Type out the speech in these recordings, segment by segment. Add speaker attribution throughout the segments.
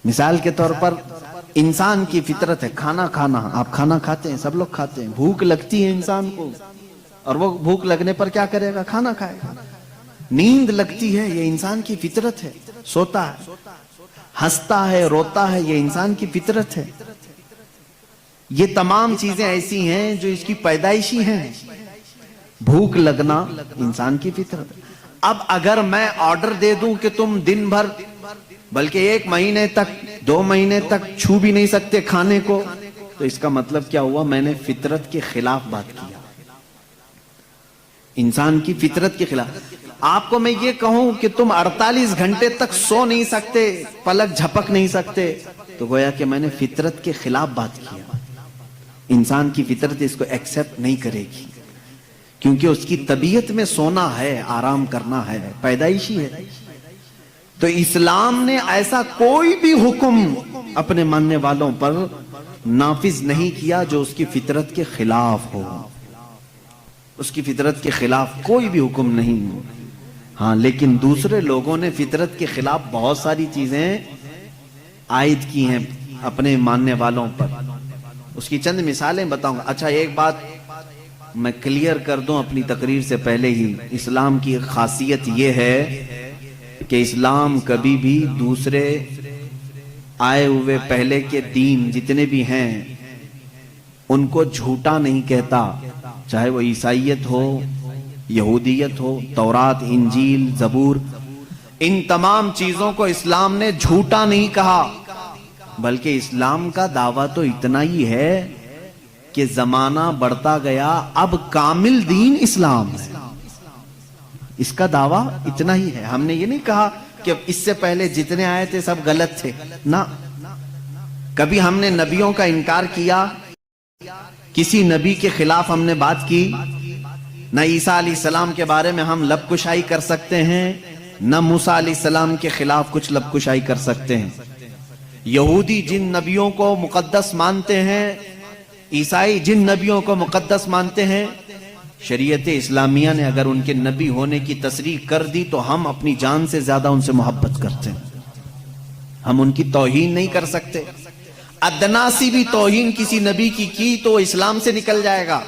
Speaker 1: مثال کے طور پر انسان کی فطرت ہے کھانا کھانا. آپ کھانا کھاتے ہیں, سب لوگ کھاتے ہیں. بھوک لگتی ہے انسان کو, اور وہ بھوک لگنے پر کیا کرے گا؟ کھانا کھائے گا. نیند لگتی ہے, یہ انسان کی فطرت ہے, سوتا ہے. ہنستا ہے, روتا ہے, یہ انسان کی فطرت ہے. یہ تمام چیزیں ایسی ہیں جو اس کی پیدائشی ہیں. بھوک لگنا انسان کی فطرت. اب اگر میں آرڈر دے دوں کہ تم دن بھر بلکہ 1 مہینے تک 2 مہینے تک چھو بھی نہیں سکتے کھانے کو, تو اس کا مطلب کیا ہوا؟ میں نے فطرت کے خلاف بات کیا, انسان کی فطرت کے خلاف. آپ کو میں یہ کہوں کہ تم 48 گھنٹے تک سو نہیں سکتے, پلک جھپک نہیں سکتے, تو گویا کہ میں نے فطرت کے خلاف بات کیا. انسان کی فطرت اس کو ایکسپٹ نہیں کرے گی, کیونکہ اس کی طبیعت میں سونا ہے, آرام کرنا ہے, پیدائشی ہے. تو اسلام نے ایسا کوئی بھی حکم اپنے ماننے والوں پر نافذ نہیں کیا جو اس کی فطرت کے خلاف ہو. اس کی فطرت کے خلاف کوئی بھی حکم نہیں. ہاں, لیکن دوسرے لوگوں نے فطرت کے خلاف بہت ساری چیزیں عائد کی ہیں اپنے ماننے والوں پر. اس کی چند مثالیں بتاؤں گا. اچھا, ایک بات میں کلیئر کر دوں اپنی تقریر سے پہلے ہی. اسلام کی خاصیت یہ ہے کہ اسلام کبھی بھی دوسرے آئے ہوئے پہلے کے دین جتنے بھی ہیں ان کو جھوٹا نہیں کہتا, چاہے وہ عیسائیت ہو, یہودیت ہو, تورات, انجیل, زبور. ان تمام چیزوں کو اسلام نے جھوٹا نہیں کہا, بلکہ اسلام کا دعویٰ تو اتنا ہی ہے کہ زمانہ بڑھتا گیا, اب کامل دین اسلام ہے. اس کا دعویٰ اتنا ہی ہے. ہم نے یہ نہیں کہا کہ اس سے پہلے جتنے آئے تھے سب غلط تھے, نہ. کبھی ہم نے نبیوں کا انکار کیا؟ کسی نبی کے خلاف ہم نے بات کی؟ نہ عیسیٰ علیہ السلام کے بارے میں ہم لب کشائی کر سکتے ہیں, نہ موسیٰ علیہ السلام کے خلاف کچھ لب کشائی کر سکتے ہیں. یہودی جن نبیوں کو مقدس مانتے ہیں, عیسائی جن نبیوں کو مقدس مانتے ہیں, شریعت اسلامیہ نے اگر ان کے نبی ہونے کی تصریح کر دی تو ہم اپنی جان سے زیادہ ان سے محبت کرتے ہیں. ہم ان کی توہین نہیں کر سکتے. ادنا سی بھی توہین کسی نبی کی تو اسلام سے نکل جائے گا,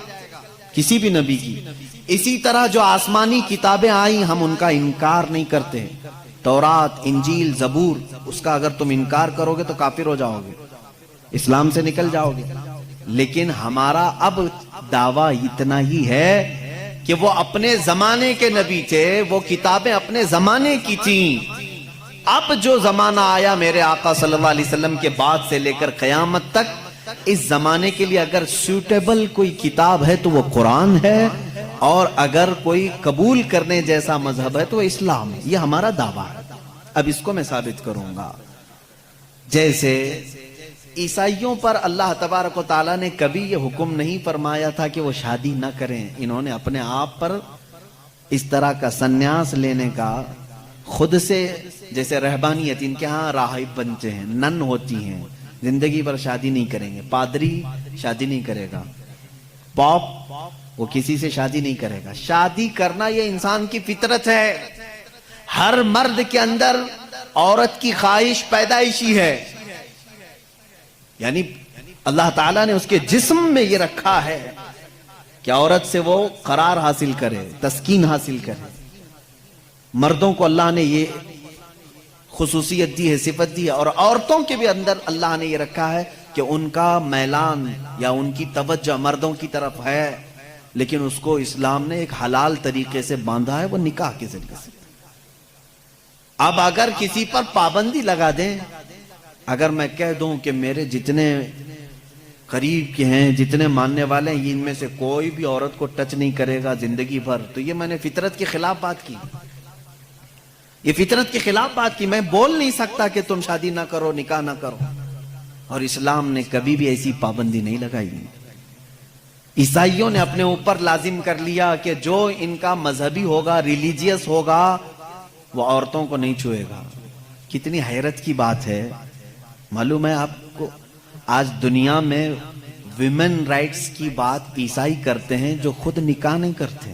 Speaker 1: کسی بھی نبی کی. اسی طرح جو آسمانی کتابیں آئیں ہم ان کا انکار نہیں کرتے. تورات, انجیل, زبور, اس کا اگر تم انکار کرو گے تو کافر ہو جاؤ گے, اسلام سے نکل جاؤ گے. لیکن ہمارا اب دعویٰ اتنا ہی ہے کہ وہ اپنے زمانے کے نبی تھے, وہ کتابیں اپنے زمانے کی تھیں. اب جو زمانہ آیا میرے آقا صلی اللہ علیہ وسلم کے بعد سے لے کر قیامت تک, اس زمانے کے لیے اگر سوٹیبل کوئی کتاب ہے تو وہ قرآن ہے, اور اگر کوئی قبول کرنے جیسا مذہب ہے تو وہ اسلام ہے. یہ ہمارا دعویٰ ہے. اب اس کو میں ثابت کروں گا. جیسے عیسائیوں پر اللہ تبارک و تعالیٰ نے کبھی یہ حکم نہیں فرمایا تھا کہ وہ شادی نہ کریں. انہوں نے اپنے آپ پر اس طرح کا سنیاس لینے کا خود سے, جیسے رہبانیت, ان کے ہاں راہب بنتے ہیں, نن ہوتی ہیں, زندگی پر شادی نہیں کریں گے. پادری شادی نہیں کرے گا, پاپ وہ کسی سے شادی نہیں کرے گا. شادی کرنا یہ انسان کی فطرت ہے. ہر مرد کے اندر عورت کی خواہش پیدائشی ہے, یعنی اللہ تعالیٰ نے اس کے جسم میں یہ رکھا ہے کہ عورت سے وہ قرار حاصل کرے, تسکین حاصل کرے. مردوں کو اللہ نے یہ خصوصیت دی ہے, صفت دی ہے, اور عورتوں کے بھی اندر اللہ نے یہ رکھا ہے کہ ان کا میلان یا ان کی توجہ مردوں کی طرف ہے, لیکن اس کو اسلام نے ایک حلال طریقے سے باندھا ہے, وہ نکاح کے ذریعے سے. اب اگر کسی پر پابندی لگا دیں, اگر میں کہہ دوں کہ میرے جتنے قریب کے ہیں, جتنے ماننے والے ہیں, ان میں سے کوئی بھی عورت کو ٹچ نہیں کرے گا زندگی بھر, تو یہ میں نے فطرت کے خلاف بات کی. یہ فطرت کے خلاف بات کی. میں بول نہیں سکتا کہ تم شادی نہ کرو, نکاح نہ کرو, اور اسلام نے کبھی بھی ایسی پابندی نہیں لگائی. عیسائیوں نے اپنے اوپر لازم کر لیا کہ جو ان کا مذہبی ہوگا, ریلیجیس ہوگا, وہ عورتوں کو نہیں چھوئے گا. کتنی حیرت کی بات ہے. معلوم ہے آپ کو, آج دنیا میں ویمن رائٹس کی بات عیسائی کرتے ہیں جو خود نکاح نہیں کرتے.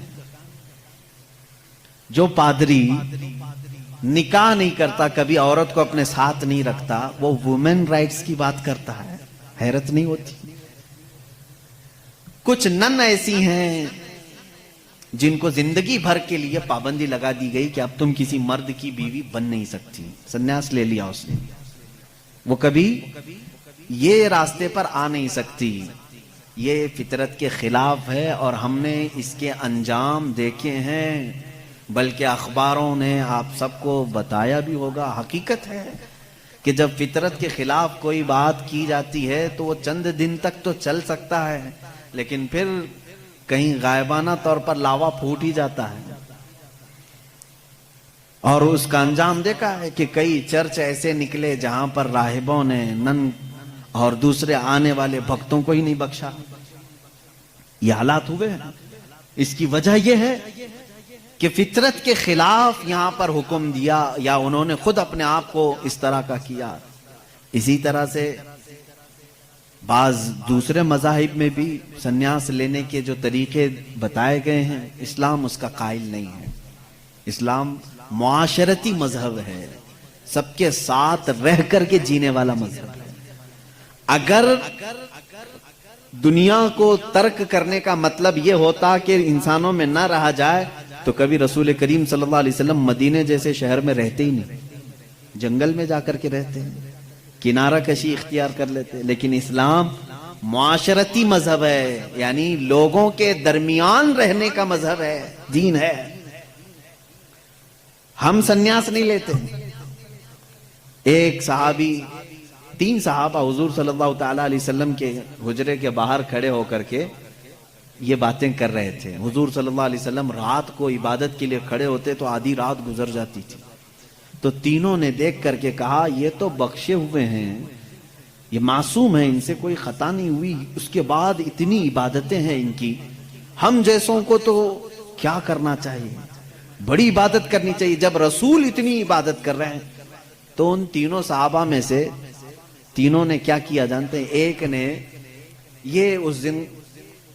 Speaker 1: جو پادری نکاح نہیں کرتا, کبھی عورت کو اپنے ساتھ نہیں رکھتا, وہ وومن رائٹس کی بات کرتا ہے. حیرت نہیں ہوتی؟ کچھ نن ایسی ہیں جن کو زندگی بھر کے لیے پابندی لگا دی گئی کہ اب تم کسی مرد کی بیوی بن نہیں سکتی. سنیاس لے لیا اس نے, وہ کبھی یہ راستے پر آ نہیں سکتی. یہ فطرت کے خلاف ہے اور ہم نے اس کے انجام دیکھے ہیں, بلکہ اخباروں نے آپ سب کو بتایا بھی ہوگا. حقیقت ہے کہ جب فطرت کے خلاف کوئی بات کی جاتی ہے تو وہ چند دن تک تو چل سکتا ہے, لیکن پھر کہیں غائبانہ طور پر لاوا پھوٹ ہی جاتا ہے. اور اس کا انجام دیکھا ہے کہ کئی چرچ ایسے نکلے جہاں پر راہبوں نے نن اور دوسرے آنے والے بھکتوں کو ہی نہیں بخشا. یہ حالات ہوئے ہیں. اس کی وجہ یہ ہے کہ فطرت کے خلاف یہاں پر حکم دیا, یا انہوں نے خود اپنے آپ کو اس طرح کا کیا. اسی طرح سے بعض دوسرے مذاہب میں بھی سنیاس لینے کے جو طریقے بتائے گئے ہیں, اسلام اس کا قائل نہیں ہے. اسلام معاشرتی مذہب ہے, سب کے ساتھ رہ کر کے جینے والا مذہب ہے. اگر دنیا کو ترک کرنے کا مطلب یہ ہوتا کہ انسانوں میں نہ رہا جائے تو کبھی رسول کریم صلی اللہ علیہ وسلم مدینے جیسے شہر میں رہتے ہی نہیں, جنگل میں جا کر کے رہتے ہیں, کنارہ کشی اختیار کر لیتے. لیکن اسلام معاشرتی مذہب ہے, یعنی لوگوں کے درمیان رہنے کا مذہب ہے, دین ہے. ہم سنیاس نہیں لیتے. ایک صحابی, 3 صحابہ حضور صلی اللہ تعالی علیہ وسلم کے حجرے کے باہر کھڑے ہو کر کے یہ باتیں کر رہے تھے. حضور صلی اللہ علیہ وسلم رات کو عبادت کے لیے کھڑے ہوتے تو آدھی رات گزر جاتی تھی. تو تینوں نے دیکھ کر کے کہا یہ تو بخشے ہوئے ہیں, یہ معصوم ہیں, ان سے کوئی خطا نہیں ہوئی, اس کے بعد اتنی عبادتیں ہیں ان کی, ہم جیسوں کو تو کیا کرنا چاہیے, بڑی عبادت کرنی چاہیے جب رسول اتنی عبادت کر رہے ہیں. تو ان تینوں صحابہ میں سے تینوں نے کیا کیا جانتے ہیں؟ ایک نے یہ اس دن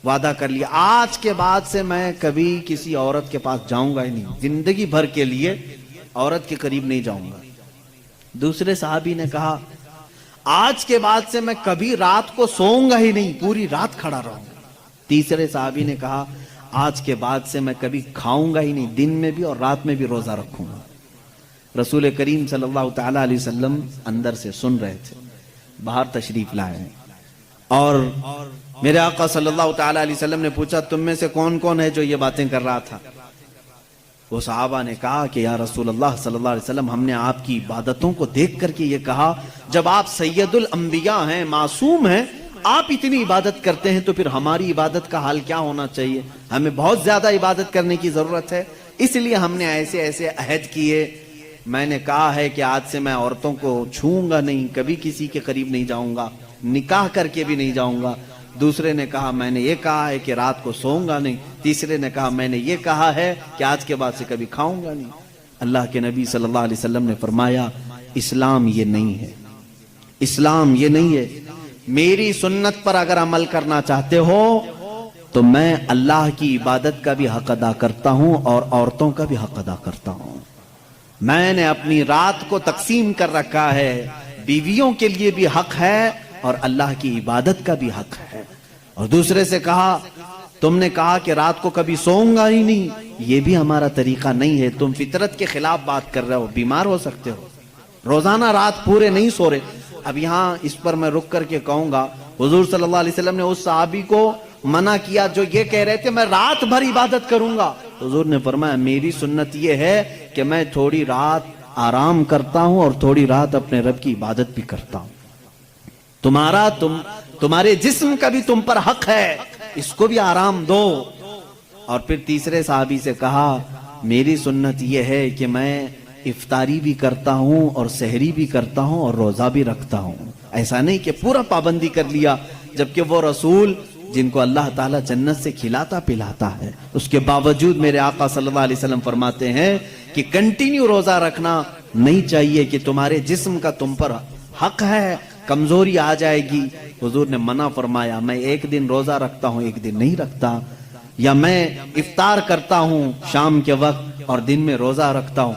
Speaker 1: وعدہ کر لیا, آج کے بعد سے میں کبھی کسی عورت کے پاس جاؤں گا ہی نہیں, زندگی بھر کے لیے عورت کے قریب نہیں جاؤں گا. دوسرے صحابی نے کہا آج کے بعد سے میں کبھی رات کو سوؤں گا ہی نہیں, پوری رات کھڑا رہوں گا. تیسرے صحابی نے کہا آج کے بعد سے میں کبھی کھاؤں گا ہی نہیں, دن میں بھی اور رات میں بھی روزہ رکھوں گا. رسول کریم صلی اللہ تعالی علیہ وسلم اندر سے سن رہے تھے, باہر تشریف لائے ہیں, اور میرے آقا صلی اللہ تعالی علیہ وسلم نے پوچھا تم میں سے کون کون ہے جو یہ باتیں کر رہا تھا؟ وہ صحابہ نے کہا کہ یا رسول اللہ صلی اللہ علیہ وسلم, ہم نے آپ کی عبادتوں کو دیکھ کر کے یہ کہا, جب آپ سید الانبیاء ہیں, معصوم ہیں, آپ اتنی عبادت کرتے ہیں تو پھر ہماری عبادت کا حال کیا ہونا چاہیے؟ ہمیں بہت زیادہ عبادت کرنے کی ضرورت ہے, اس لیے ہم نے ایسے ایسے عہد کیے. میں نے کہا ہے کہ آج سے میں عورتوں کو چھوؤں گا نہیں, کبھی کسی کے قریب نہیں جاؤں گا, نکاح کر کے بھی نہیں جاؤں گا. دوسرے نے کہا میں نے یہ کہا ہے کہ رات کو سوؤں گا نہیں. تیسرے نے کہا میں نے یہ کہا ہے کہ آج کے بعد سے کبھی کھاؤں گا نہیں. اللہ کے نبی صلی اللہ علیہ وسلم نے فرمایا اسلام یہ نہیں ہے, اسلام یہ نہیں ہے. میری سنت پر اگر عمل کرنا چاہتے ہو تو میں اللہ کی عبادت کا بھی حق ادا کرتا ہوں اور عورتوں کا بھی حق ادا کرتا ہوں. میں نے اپنی رات کو تقسیم کر رکھا ہے, بیویوں کے لیے بھی حق ہے اور اللہ کی عبادت کا بھی حق ہے. اور دوسرے سے کہا تم نے کہا کہ رات کو کبھی سوؤں گا ہی نہیں, یہ بھی ہمارا طریقہ نہیں ہے, تم فطرت کے خلاف بات کر رہے ہو, بیمار ہو سکتے ہو, روزانہ رات پورے نہیں سو رہے. اب یہاں اس پر میں رک کر کے کہوں گا حضور صلی اللہ علیہ وسلم نے اس صحابی کو منع کیا جو یہ کہہ رہے تھے میں رات بھر عبادت کروں گا. حضور نے فرمایا میری سنت یہ ہے کہ میں تھوڑی رات آرام کرتا ہوں اور تھوڑی رات اپنے رب کی عبادت بھی کرتا ہوں. تمہارے جسم کا بھی تم پر حق ہے, اس کو بھی آرام دو. اور پھر تیسرے صحابی سے کہا میری سنت یہ ہے کہ میں افطاری بھی کرتا ہوں اور سحری بھی کرتا ہوں اور روزہ بھی رکھتا ہوں. ایسا نہیں کہ پورا پابندی کر لیا, جبکہ وہ رسول جن کو اللہ تعالیٰ جنت سے کھلاتا پلاتا ہے, اس کے باوجود میرے آقا صلی اللہ علیہ وسلم فرماتے ہیں کہ کنٹینیو روزہ رکھنا نہیں چاہیے, کہ تمہارے جسم کا تم پر حق ہے, کمزوری آ جائے گی. حضور نے منع فرمایا میں ایک دن روزہ رکھتا ہوں ایک دن نہیں رکھتا, یا میں افطار کرتا ہوں شام کے وقت اور دن میں روزہ رکھتا ہوں.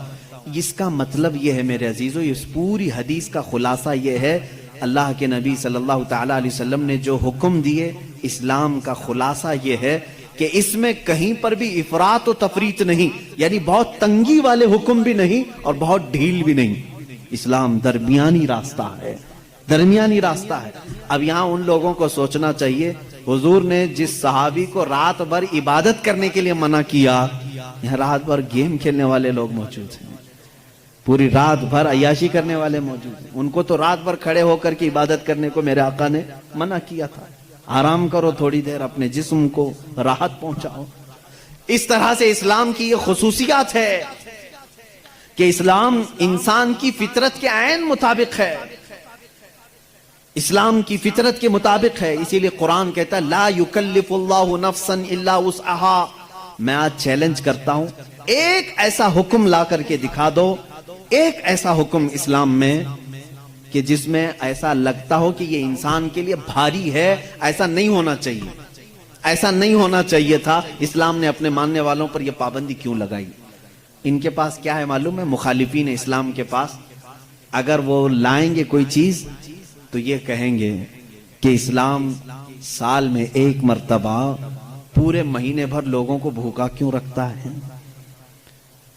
Speaker 1: اس کا مطلب یہ ہے میرے عزیزو، اس پوری حدیث کا خلاصہ یہ ہے، اللہ کے نبی صلی اللہ تعالی علیہ وسلم نے جو حکم دیے، اسلام کا خلاصہ یہ ہے کہ اس میں کہیں پر بھی افراط و تفریط نہیں، یعنی بہت تنگی والے حکم بھی نہیں اور بہت ڈھیل بھی نہیں۔ اسلام درمیانی راستہ ہے، درمیانی راستہ ہے۔ اب یہاں ان لوگوں کو سوچنا چاہیے، حضور نے جس صحابی کو رات بھر عبادت کرنے کے لیے منع کیا، یہاں رات بھر گیم کھیلنے والے لوگ موجود ہیں، پوری رات بھر عیاشی کرنے والے موجود ہیں، ان کو تو رات بھر کھڑے ہو کر کے عبادت کرنے کو میرے آقا نے منع کیا تھا۔ آرام کرو تھوڑی دیر، اپنے جسم کو راحت پہنچاؤ۔ اس طرح سے اسلام کی یہ خصوصیات ہے کہ اسلام انسان کی فطرت کے عین مطابق ہے، اسلام کی فطرت کے مطابق ہے۔ اسی لیے قرآن کہتا ہے لا یکلف اللہ نفسا الا وسعها۔ میں آج چیلنج کرتا ہوں، ایک ایسا حکم لا کر کے دکھا دو، ایک ایسا حکم اسلام میں کہ جس میں ایسا لگتا ہو کہ یہ انسان کے لیے بھاری ہے، ایسا نہیں ہونا چاہیے، ایسا نہیں ہونا چاہیے تھا۔ اسلام نے اپنے ماننے والوں پر یہ پابندی کیوں لگائی؟ ان کے پاس کیا ہے معلوم ہے؟ مخالفین اسلام کے پاس اگر وہ لائیں گے کوئی چیز تو یہ کہیں گے کہ اسلام سال میں ایک مرتبہ پورے مہینے بھر لوگوں کو بھوکا کیوں رکھتا ہے،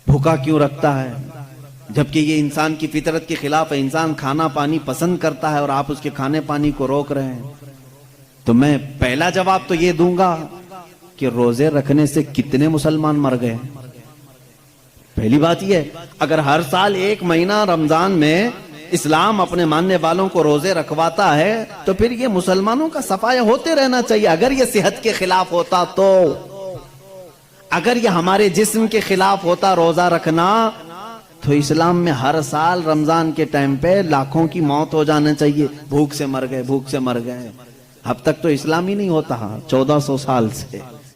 Speaker 1: بھوکا کیوں رکھتا ہے، جبکہ یہ انسان کی فطرت کے خلاف ہے۔ انسان کھانا پانی پسند کرتا ہے اور آپ اس کے کھانے پانی کو روک رہے ہیں۔ تو میں پہلا جواب تو یہ دوں گا کہ روزے رکھنے سے کتنے مسلمان مر گئے؟ پہلی بات یہ ہے، اگر ہر سال ایک مہینہ رمضان میں اسلام اپنے ماننے والوں کو روزے رکھواتا ہے تو پھر یہ مسلمانوں کا صفایا ہوتے رہنا چاہیے۔ اگر یہ صحت کے خلاف ہوتا تو، اگر یہ ہمارے جسم کے خلاف ہوتا روزہ رکھنا، تو اسلام میں ہر سال رمضان کے ٹائم پہ لاکھوں کی موت ہو جانا چاہیے، بھوک سے مر گئے، بھوک سے مر گئے۔ اب تک تو اسلام ہی نہیں ہوتا 1400 سال سے،